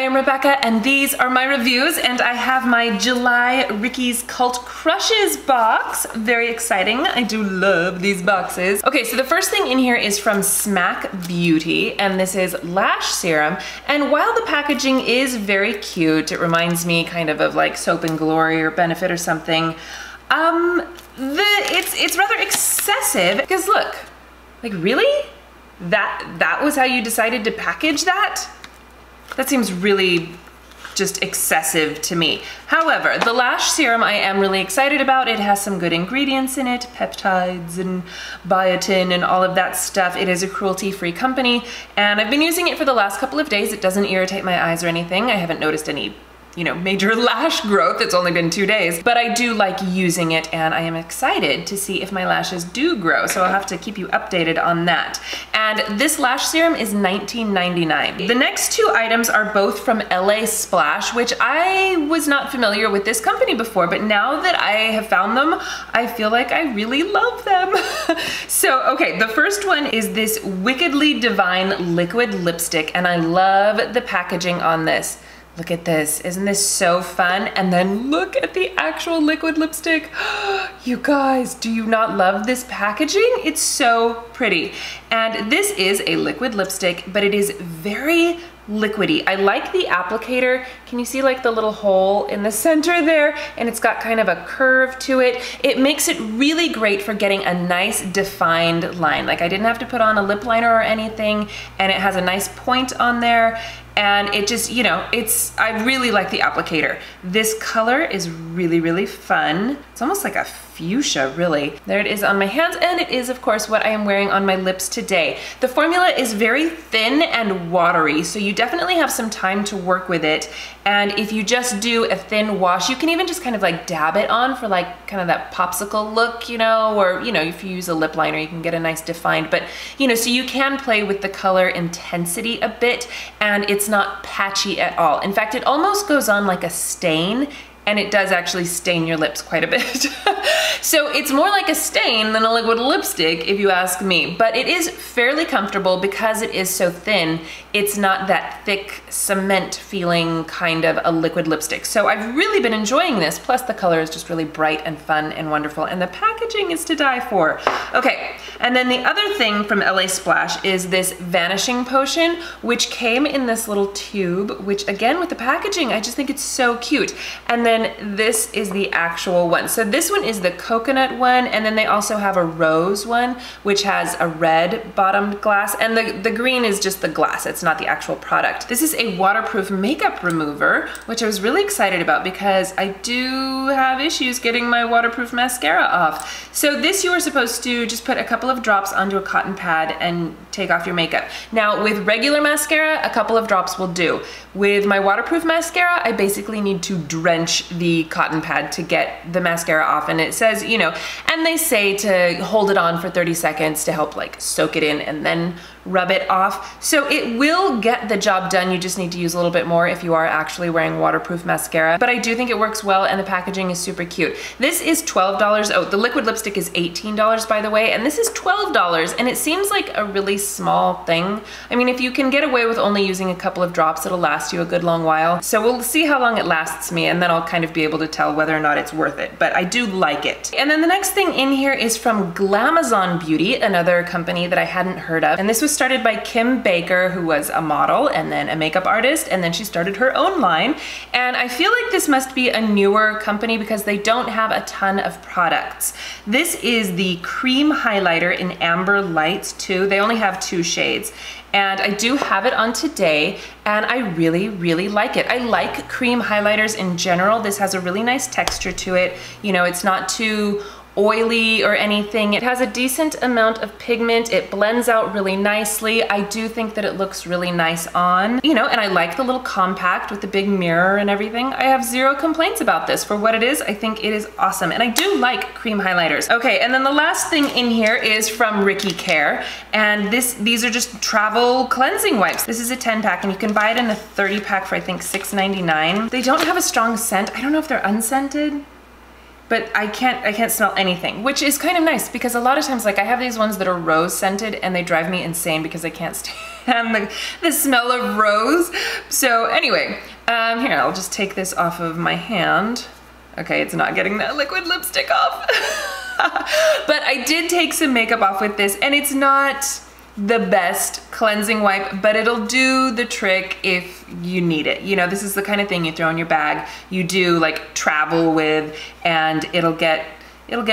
I am Rebecca and these are my reviews, and I have my July Ricky's Cult Crushes box. Very exciting. I do love these boxes. Okay, so the first thing in here is from Smack Beauty, and this is Lash Serum. And while the packaging is very cute, it reminds me kind of like Soap and Glory or Benefit or something, it's rather excessive, because look, like really? That was how you decided to package that? That seems really just excessive to me. However, the Lash Serum I am really excited about. It has some good ingredients in it, peptides and biotin and all of that stuff. It is a cruelty-free company, and I've been using it for the last couple of days. It doesn't irritate my eyes or anything. I haven't noticed any, you know, major lash growth. It's only been 2 days, but I do like using it, and I am excited to see if my lashes do grow, so I'll have to keep you updated on that. And this lash serum is $19.99. The next two items are both from LA Splash, which I was not familiar with this company before, but now that I have found them, I feel like I really love them. So, okay, the first one is this Wickedly Divine liquid lipstick, and I love the packaging on this. Look at this, isn't this so fun? And then look at the actual liquid lipstick. You guys, do you not love this packaging? It's so pretty. And this is a liquid lipstick, but it is very liquidy. I like the applicator. Can you see like the little hole in the center there? And it's got kind of a curve to it. It makes it really great for getting a nice defined line. Like I didn't have to put on a lip liner or anything, and it has a nice point on there. And it just, you know, I really like the applicator. This color is really, really fun. It's almost like a fuchsia, really. There it is on my hands, and it is, of course, what I am wearing on my lips today. The formula is very thin and watery, so you definitely have some time to work with it. And if you just do a thin wash, you can even just kind of like dab it on for like kind of that popsicle look, you know, or, you know, if you use a lip liner, you can get a nice defined, but, you know, so you can play with the color intensity a bit, and it's not patchy at all. In fact, it almost goes on like a stain, and it does actually stain your lips quite a bit. So it's more like a stain than a liquid lipstick, if you ask me, but it is fairly comfortable because it is so thin. It's not that thick cement feeling kind of a liquid lipstick. So I've really been enjoying this, plus the color is just really bright and fun and wonderful, and the packaging is to die for. Okay, and then the other thing from LA Splash is this Vanishing Potion, which came in this little tube, which again, with the packaging, I just think it's so cute. And then this is the actual one. So this one is the coconut one, and then they also have a rose one, which has a red bottomed glass, and the green is just the glass. It's not the actual product. This is a waterproof makeup remover, which I was really excited about because I do have issues getting my waterproof mascara off. So this, you are supposed to just put a couple of drops onto a cotton pad and take off your makeup. Now with regular mascara, a couple of drops will do. With my waterproof mascara, I basically need to drench the cotton pad to get the mascara off, and it says, you know, and they say to hold it on for 30 seconds to help like soak it in and then rub it off. So it will get the job done. You just need to use a little bit more if you are actually wearing waterproof mascara, but I do think it works well, and the packaging is super cute. This is $12. Oh, the liquid lipstick is $18, by the way, and this is $12, and it seems like a really small thing. I mean, if you can get away with only using a couple of drops, it'll last you a good long while. So we'll see how long it lasts me, and then I'll kind of be able to tell whether or not it's worth it, but I do like it. And then the next thing in here is from Glamazon Beauty, another company that I hadn't heard of, and this was started by Kim Baker, who was a model and then a makeup artist, and then she started her own line. And I feel like this must be a newer company because they don't have a ton of products. This is the cream highlighter in Amber Lights 2. They only have 2 shades. And I do have it on today, and I really, really like it. I like cream highlighters in general. This has a really nice texture to it. You know, it's not too oily or anything. It has a decent amount of pigment. It blends out really nicely. I do think that it looks really nice on, you know, and I like the little compact with the big mirror and everything. I have zero complaints about this. For what it is, I think it is awesome. And I do like cream highlighters. Okay, and then the last thing in here is from Ricky Care. And these are just travel cleansing wipes. This is a 10-pack, and you can buy it in a 30-pack for I think $6.99. They don't have a strong scent. I don't know if they're unscented, but I can't smell anything, which is kind of nice because a lot of times, like, I have these ones that are rose scented and they drive me insane because I can't stand stand the smell of rose. So anyway, here, I'll just take this off of my hand. Okay, it's not getting that liquid lipstick off. But I did take some makeup off with this, and it's not the best cleansing wipe, but it'll do the trick if you need it. You know, this is the kind of thing you throw in your bag, you do like travel with, and it'll get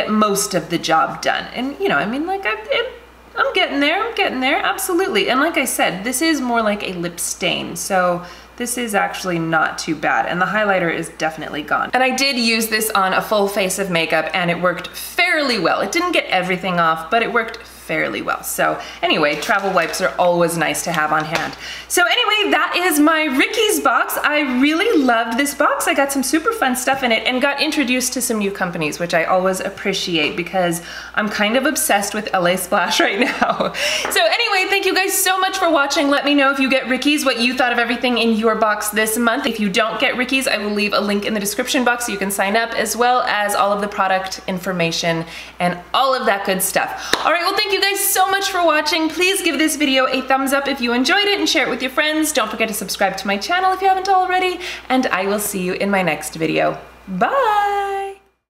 most of the job done. And you know, I mean, like I'm getting there, absolutely. And like I said, this is more like a lip stain, so this is actually not too bad, and the highlighter is definitely gone. And I did use this on a full face of makeup, and it worked fairly well. It didn't get everything off, but it worked fairly well. So anyway, travel wipes are always nice to have on hand. So anyway, that is my Ricky's box. I really loved this box. I got some super fun stuff in it and got introduced to some new companies, which I always appreciate because I'm kind of obsessed with LA Splash right now. So anyway, thank you guys so much for watching. Let me know if you get Ricky's, what you thought of everything in your box this month. If you don't get Ricky's, I will leave a link in the description box so you can sign up, as well as all of the product information and all of that good stuff. All right, well, thank you guys so much for watching. Please give this video a thumbs up if you enjoyed it and share it with your friends. Don't forget to subscribe to my channel if you haven't already, and I will see you in my next video. Bye!